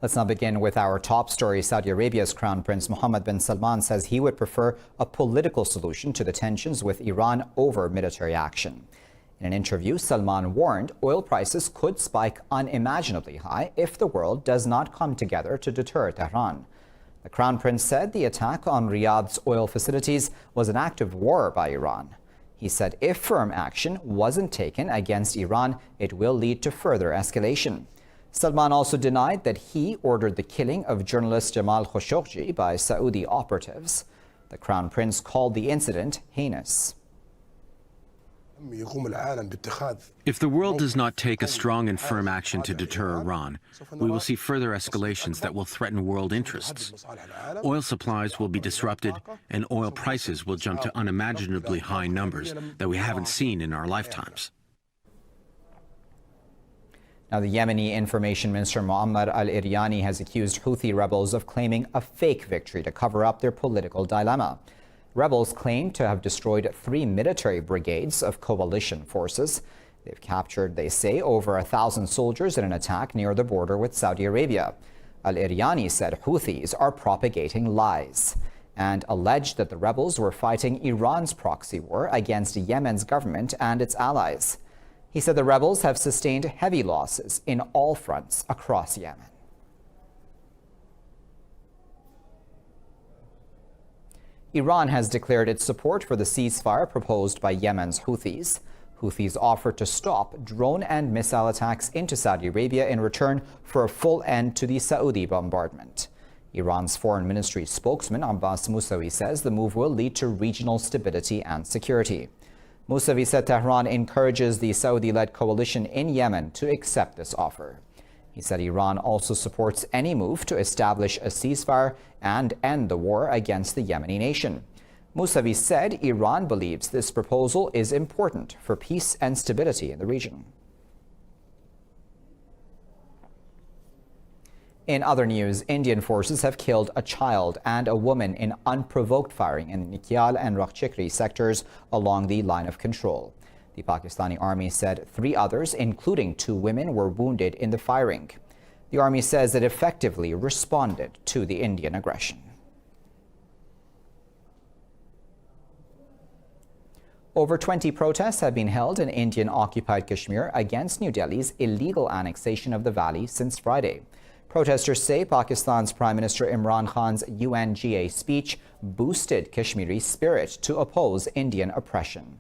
Let's now begin with our top story. Saudi Arabia's Crown Prince Mohammed bin Salman says he would prefer a political solution to the tensions with Iran over military action. In an interview, Salman warned oil prices could spike unimaginably high if the world does not come together to deter Tehran. The Crown Prince said the attack on Riyadh's oil facilities was an act of war by Iran. He said if firm action wasn't taken against Iran, it will lead to further escalation. Salman also denied that he ordered the killing of journalist Jamal Khashoggi by Saudi operatives. The Crown Prince called the incident heinous. If the world does not take a strong and firm action to deter Iran, we will see further escalations that will threaten world interests. Oil supplies will be disrupted, and oil prices will jump to unimaginably high numbers that we haven't seen in our lifetimes. Now, the Yemeni Information Minister Muammar al-Iryani has accused Houthi rebels of claiming a fake victory to cover up their political dilemma. Rebels claim to have destroyed 3 military brigades of coalition forces. They've captured, they say, over 1,000 soldiers in an attack near the border with Saudi Arabia. Al-Iryani said Houthis are propagating lies and alleged that the rebels were fighting Iran's proxy war against Yemen's government and its allies. He said the rebels have sustained heavy losses in all fronts across Yemen. Iran has declared its support for the ceasefire proposed by Yemen's Houthis. Houthis offered to stop drone and missile attacks into Saudi Arabia in return for a full end to the Saudi bombardment. Iran's foreign ministry spokesman Abbas Mousavi says the move will lead to regional stability and security. Mousavi said Tehran encourages the Saudi-led coalition in Yemen to accept this offer. He said Iran also supports any move to establish a ceasefire and end the war against the Yemeni nation. Mousavi said Iran believes this proposal is important for peace and stability in the region. In other news, Indian forces have killed a child and a woman in unprovoked firing in Nikyal and Rakhchikri sectors along the line of control. The Pakistani army said 3 others, including 2 women, were wounded in the firing. The army says it effectively responded to the Indian aggression. Over 20 protests have been held in Indian-occupied Kashmir against New Delhi's illegal annexation of the valley since Friday. Protesters say Pakistan's Prime Minister Imran Khan's UNGA speech boosted Kashmiri spirit to oppose Indian oppression.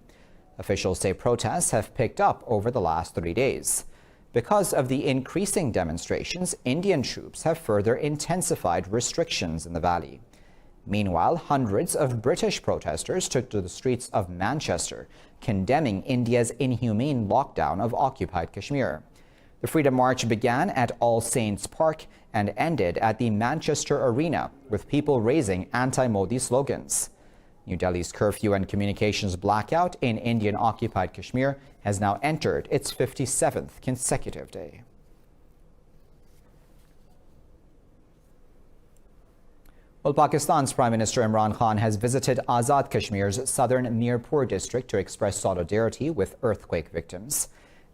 Officials say protests have picked up over the last 3 days. Because of the increasing demonstrations, Indian troops have further intensified restrictions in the valley. Meanwhile, hundreds of British protesters took to the streets of Manchester, condemning India's inhumane lockdown of occupied Kashmir. The Freedom March began at All Saints Park and ended at the Manchester Arena, with people raising anti-Modi slogans. New Delhi's curfew and communications blackout in Indian-occupied Kashmir has now entered its 57th consecutive day. Well, Pakistan's Prime Minister Imran Khan has visited Azad Kashmir's southern Mirpur district to express solidarity with earthquake victims.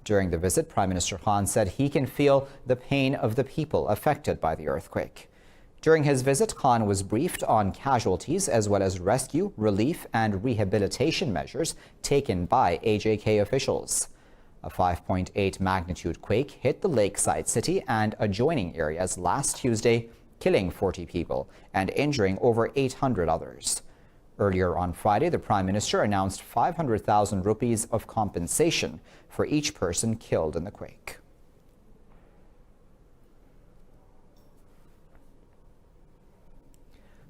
During the visit, Prime Minister Khan said he can feel the pain of the people affected by the earthquake. During his visit, Khan was briefed on casualties as well as rescue, relief, and rehabilitation measures taken by AJK officials. A 5.8 magnitude quake hit the lakeside city and adjoining areas last Tuesday, killing 40 people and injuring over 800 others. Earlier on Friday, the Prime Minister announced 500,000 rupees of compensation for each person killed in the quake.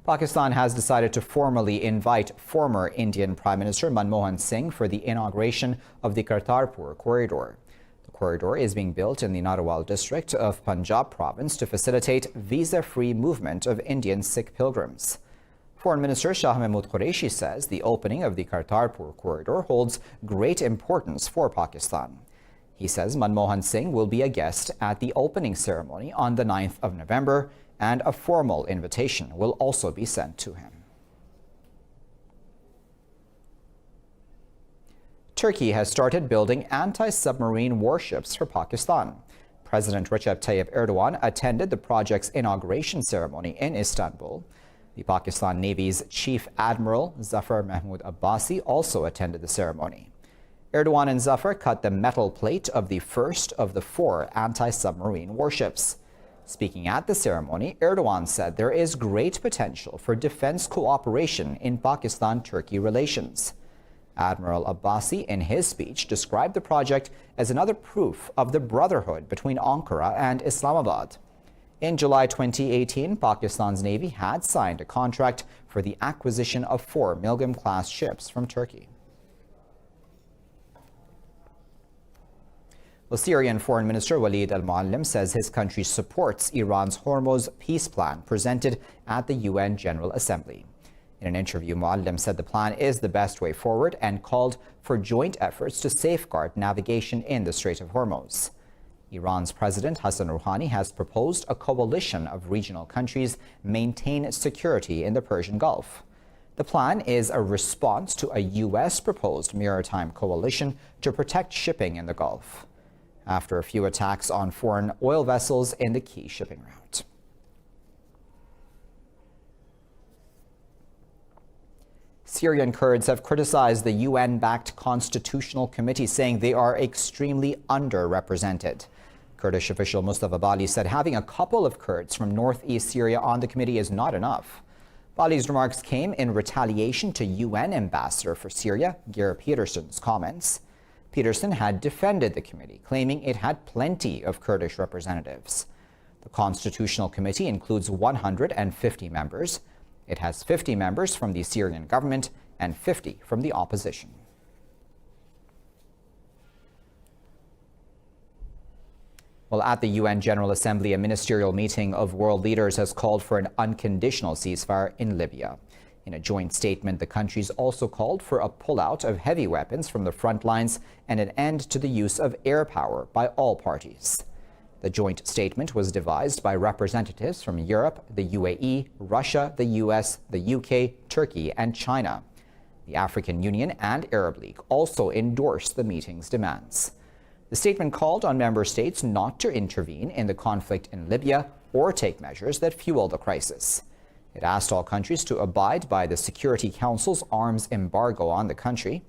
Pakistan has decided to formally invite former Indian Prime Minister Manmohan Singh for the inauguration of the Kartarpur corridor. The corridor is being built in the Narwal district of Punjab province to facilitate visa-free movement of Indian Sikh pilgrims. Foreign Minister Shah Mahmood Qureshi says the opening of the Kartarpur corridor holds great importance for Pakistan. He says Manmohan Singh will be a guest at the opening ceremony on the 9th of November, and a formal invitation will also be sent to him. Turkey has started building anti-submarine warships for Pakistan. President Recep Tayyip Erdogan attended the project's inauguration ceremony in Istanbul. The Pakistan Navy's Chief Admiral Zafar Mahmood Abbasi also attended the ceremony. Erdogan and Zafar cut the metal plate of the first of the 4 anti-submarine warships. Speaking at the ceremony, Erdogan said there is great potential for defense cooperation in Pakistan-Turkey relations. Admiral Abbasi, in his speech, described the project as another proof of the brotherhood between Ankara and Islamabad. In July 2018, Pakistan's Navy had signed a contract for the acquisition of 4 Milgem-class ships from Turkey. Well, Syrian Foreign Minister Walid al-Muallim says his country supports Iran's Hormuz peace plan presented at the UN General Assembly. In an interview, Muallim said the plan is the best way forward and called for joint efforts to safeguard navigation in the Strait of Hormuz. Iran's President Hassan Rouhani has proposed a coalition of regional countries maintain security in the Persian Gulf. The plan is a response to a U.S.-proposed maritime coalition to protect shipping in the Gulf, after a few attacks on foreign oil vessels in the key shipping route. Syrian Kurds have criticized the UN-backed Constitutional Committee, saying they are extremely underrepresented. Kurdish official Mustafa Bali said having a couple of Kurds from northeast Syria on the committee is not enough. Bali's remarks came in retaliation to UN Ambassador for Syria, Geir Peterson's comments. Peterson had defended the committee, claiming it had plenty of Kurdish representatives. The Constitutional Committee includes 150 members. It has 50 members from the Syrian government and 50 from the opposition. Well, at the UN General Assembly, a ministerial meeting of world leaders has called for an unconditional ceasefire in Libya. In a joint statement, the countries also called for a pullout of heavy weapons from the front lines and an end to the use of air power by all parties. The joint statement was devised by representatives from Europe, the UAE, Russia, the US, the UK, Turkey, and China. The African Union and Arab League also endorsed the meeting's demands. The statement called on member states not to intervene in the conflict in Libya or take measures that fuel the crisis. It asked all countries to abide by the Security Council's arms embargo on the country.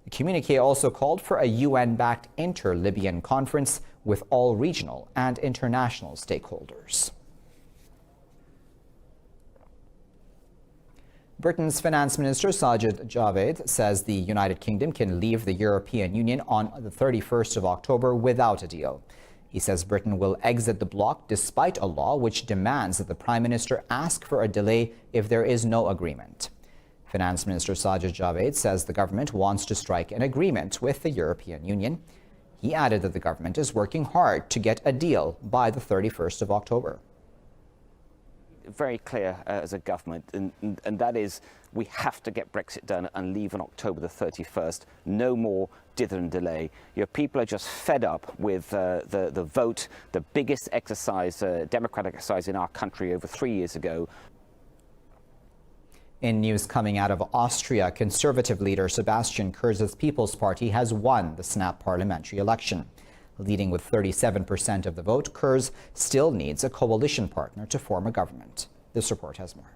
The communique also called for a UN-backed inter-Libyan conference with all regional and international stakeholders. Britain's Finance Minister Sajid Javid says the United Kingdom can leave the European Union on the 31st of October without a deal. He says Britain will exit the bloc despite a law which demands that the Prime Minister ask for a delay if there is no agreement. Finance Minister Sajid Javid says the government wants to strike an agreement with the European Union. He added that the government is working hard to get a deal by the 31st of October. Very clear as a government, and that is we have to get Brexit done and leave on October the 31st. No more dither and delay. Your people are just fed up with the vote, the biggest exercise, democratic exercise in our country over 3 years ago. In news coming out of Austria, Conservative leader Sebastian Kurz's People's Party has won the snap parliamentary election. Leading with 37% of the vote, Kurz still needs a coalition partner to form a government. This report has more.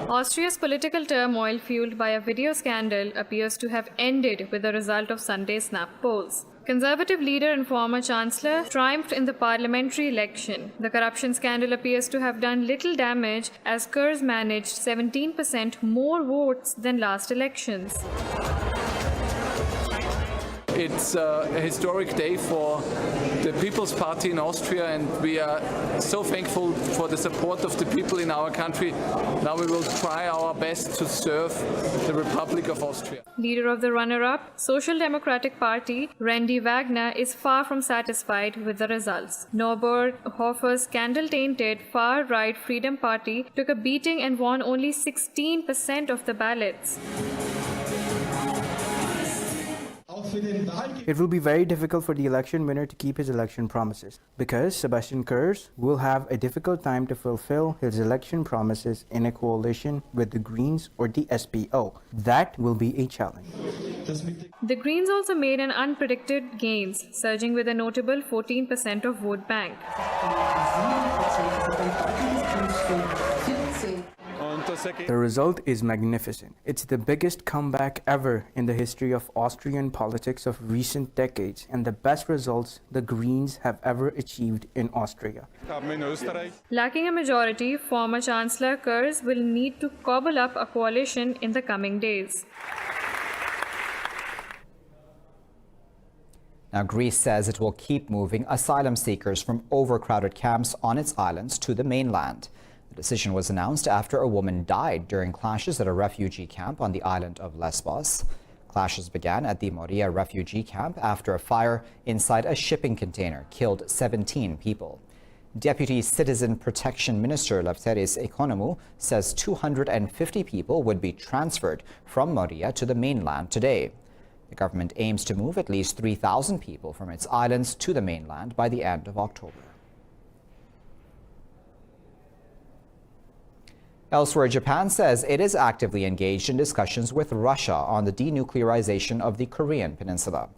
Austria's political turmoil, fueled by a video scandal, appears to have ended with the result of Sunday's snap polls. Conservative leader and former Chancellor triumphed in the parliamentary election. The corruption scandal appears to have done little damage, as Kurz managed 17% more votes than last elections. It's a historic day for the People's Party in Austria, and we are so thankful for the support of the people in our country. Now we will try our best to serve the Republic of Austria. Leader of the runner-up, Social Democratic Party, Randy Wagner, is far from satisfied with the results. Norbert Hofer's scandal-tainted far-right Freedom Party took a beating and won only 16% of the ballots. It will be very difficult for the election winner to keep his election promises because Sebastian Kurz will have a difficult time to fulfill his election promises in a coalition with the Greens or the SPO. That will be a challenge. The Greens also made an unpredicted gains, surging with a notable 14% of vote bank. The result is magnificent. It's the biggest comeback ever in the history of Austrian politics of recent decades and the best results the Greens have ever achieved in Austria. Lacking a majority, former Chancellor Kurz will need to cobble up a coalition in the coming days. Now, Greece says it will keep moving asylum seekers from overcrowded camps on its islands to the mainland. The decision was announced after a woman died during clashes at a refugee camp on the island of Lesbos. Clashes began at the Moria refugee camp after a fire inside a shipping container killed 17 people. Deputy Citizen Protection Minister Lefteris Economou says 250 people would be transferred from Moria to the mainland today. The government aims to move at least 3,000 people from its islands to the mainland by the end of October. Elsewhere, Japan says it is actively engaged in discussions with Russia on the denuclearization of the Korean peninsula.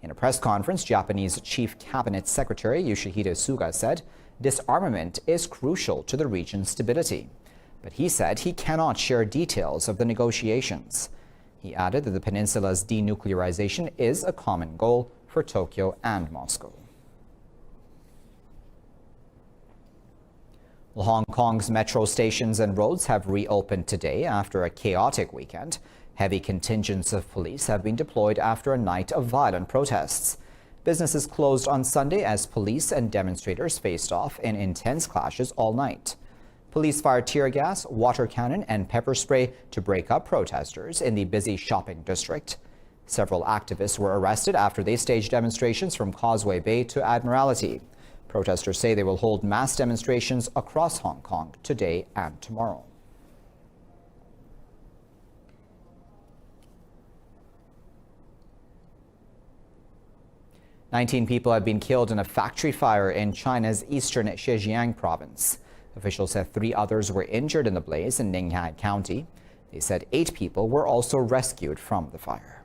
In a press conference, Japanese Chief Cabinet Secretary Yoshihide Suga said disarmament is crucial to the region's stability. But he said he cannot share details of the negotiations. He added that the peninsula's denuclearization is a common goal for Tokyo and Moscow. Well, Hong Kong's metro stations and roads have reopened today after a chaotic weekend. Heavy contingents of police have been deployed after a night of violent protests. Businesses closed on Sunday as police and demonstrators faced off in intense clashes all night. Police fired tear gas, water cannon, and pepper spray to break up protesters in the busy shopping district. Several activists were arrested after they staged demonstrations from Causeway Bay to Admiralty. Protesters say they will hold mass demonstrations across Hong Kong today and tomorrow. "19 people have been killed in a factory fire in China's eastern Zhejiang province. Officials said 3 others were injured in the blaze in Ning'an County. They said 8 people were also rescued from the fire.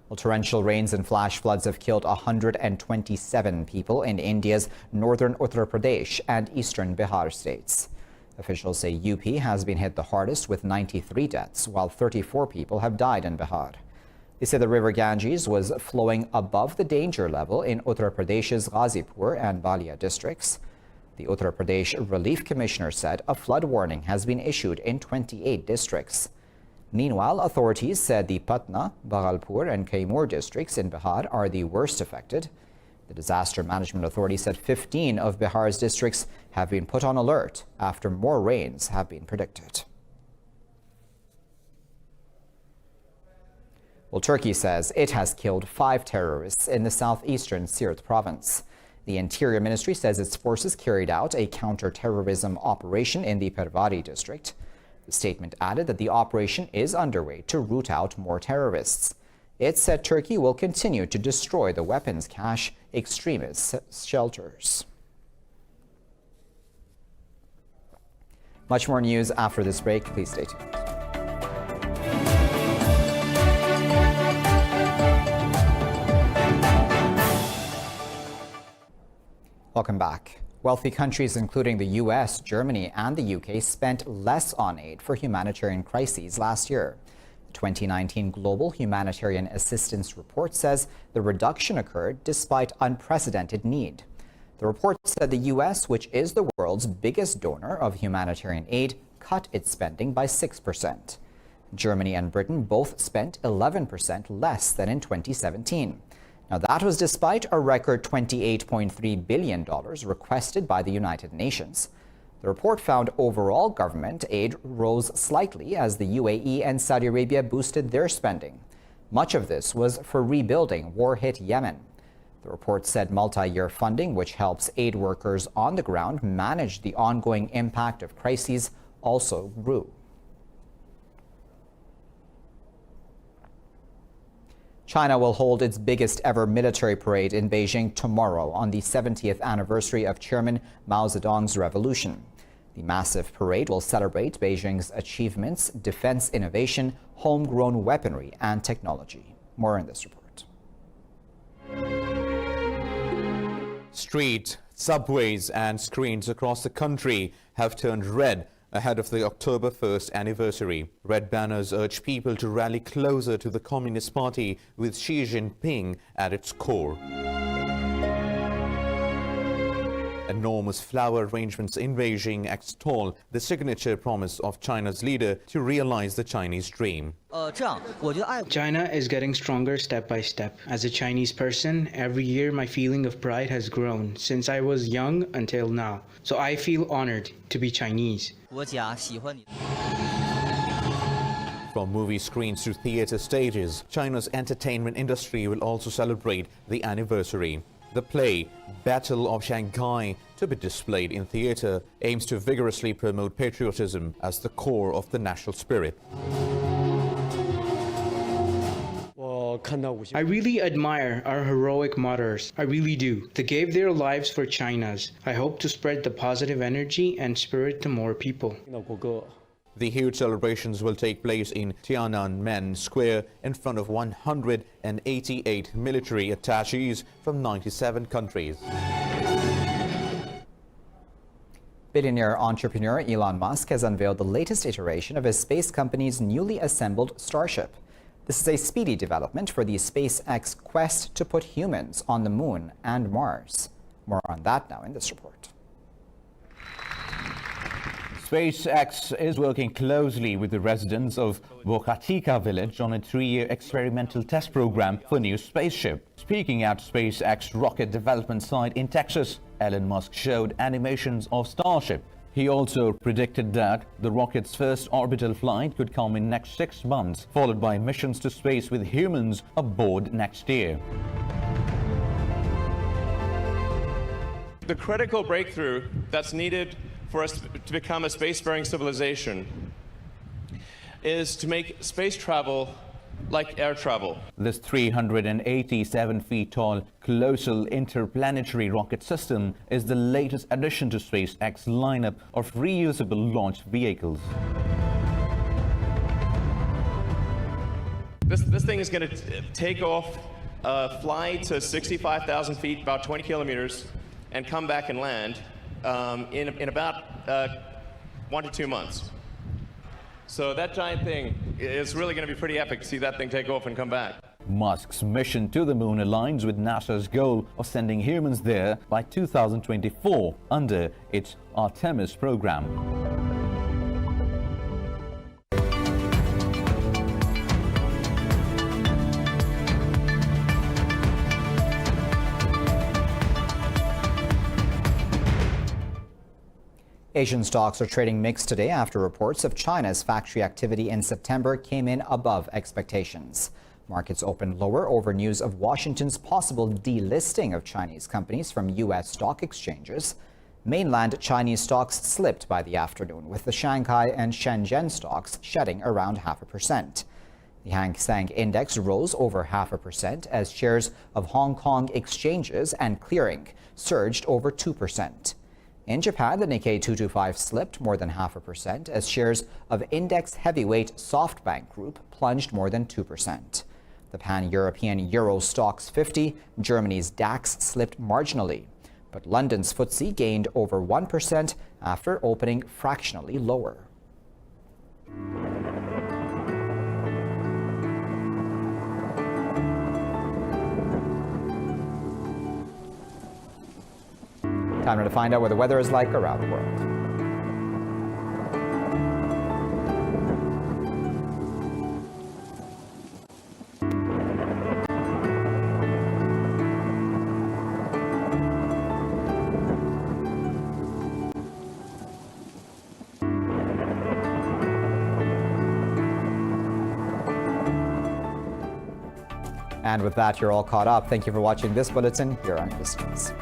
Well, torrential rains and flash floods have killed 127 people in India's northern Uttar Pradesh and eastern Bihar states. Officials say UP has been hit the hardest with 93 deaths, while 34 people have died in Bihar. They say the river Ganges was flowing above the danger level in Uttar Pradesh's Ghazipur and Balia districts. The Uttar Pradesh Relief Commissioner said a flood warning has been issued in 28 districts. Meanwhile, authorities said the Patna, Bhagalpur, and Kaimur districts in Bihar are the worst affected. The Disaster Management Authority said 15 of Bihar's districts have been put on alert after more rains have been predicted. Well, Turkey says it has killed 5 terrorists in the southeastern Sirte province. The Interior Ministry says its forces carried out a counter-terrorism operation in the Pervari district. The statement added that the operation is underway to root out more terrorists. It said Turkey will continue to destroy the weapons cache extremist shelters. Much more news after this break. Please stay tuned. Welcome back. Wealthy countries, including the US, Germany, and the UK, spent less on aid for humanitarian crises last year. The 2019 Global Humanitarian Assistance Report says the reduction occurred despite unprecedented need. The report said the US, which is the world's biggest donor of humanitarian aid, cut its spending by 6%. Germany and Britain both spent 11% less than in 2017. Now, that was despite a record $28.3 billion requested by the United Nations. The report found overall government aid rose slightly as the UAE and Saudi Arabia boosted their spending. Much of this was for rebuilding war-hit Yemen. The report said multi-year funding, which helps aid workers on the ground manage the ongoing impact of crises, also grew. China will hold its biggest ever military parade in Beijing tomorrow on the 70th anniversary of Chairman Mao Zedong's revolution. The massive parade will celebrate Beijing's achievements, defense innovation, homegrown weaponry, and technology. More in this report. Streets, subways, and screens across the country have turned red ahead of the October 1st anniversary. Red banners urge people to rally closer to the Communist Party with Xi Jinping at its core. Enormous flower arrangements in Beijing extol the signature promise of China's leader to realize the Chinese dream. China is getting stronger step by step. As a Chinese person, every year my feeling of pride has grown since I was young until now. So I feel honored to be Chinese. From movie screens to theater stages, China's entertainment industry will also celebrate the anniversary. The play, Battle of Shanghai, to be displayed in theater, aims to vigorously promote patriotism as the core of the national spirit. I really admire our heroic martyrs. I really do. They gave their lives for China's. I hope to spread the positive energy and spirit to more people. The huge celebrations will take place in Tiananmen Square in front of 188 military attaches from 97 countries. Billionaire entrepreneur Elon Musk has unveiled the latest iteration of his space company's newly assembled Starship. This is a speedy development for the SpaceX quest to put humans on the Moon and Mars. More on that now in this report. SpaceX is working closely with the residents of Boca Chica village on a 3-year experimental test program for a new spaceship. Speaking at SpaceX rocket development site in Texas, Elon Musk showed animations of Starship. He also predicted that the rocket's first orbital flight could come in next 6 months, followed by missions to space with humans aboard next year. The critical breakthrough that's needed for us to become a spacefaring civilization is to make space travel like air travel. This 387 feet tall colossal interplanetary rocket system is the latest addition to SpaceX lineup of reusable launch vehicles. This thing is going to take off, fly to 65,000 feet, about 20 kilometers, and come back and land in about 1 to 2 months. So that giant thing is really going to be pretty epic to see that thing take off and come back. Musk's mission to the moon aligns with NASA's goal of sending humans there by 2024 under its Artemis program. Asian stocks are trading mixed today after reports of China's factory activity in September came in above expectations. Markets opened lower over news of Washington's possible delisting of Chinese companies from U.S. stock exchanges. Mainland Chinese stocks slipped by the afternoon, with the Shanghai and Shenzhen stocks shedding around 0.5%. The Hang Seng Index rose over 0.5% as shares of Hong Kong exchanges and clearing surged over 2%. In Japan, the Nikkei 225 slipped more than 0.5% as shares of index heavyweight SoftBank Group plunged more than 2%. The pan-European Euro Stoxx 50, Germany's DAX, slipped marginally, but London's FTSE gained over 1% after opening fractionally lower. Time now to find out what the weather is like around the world. And with that, you're all caught up. Thank you for watching this bulletin here on Indus.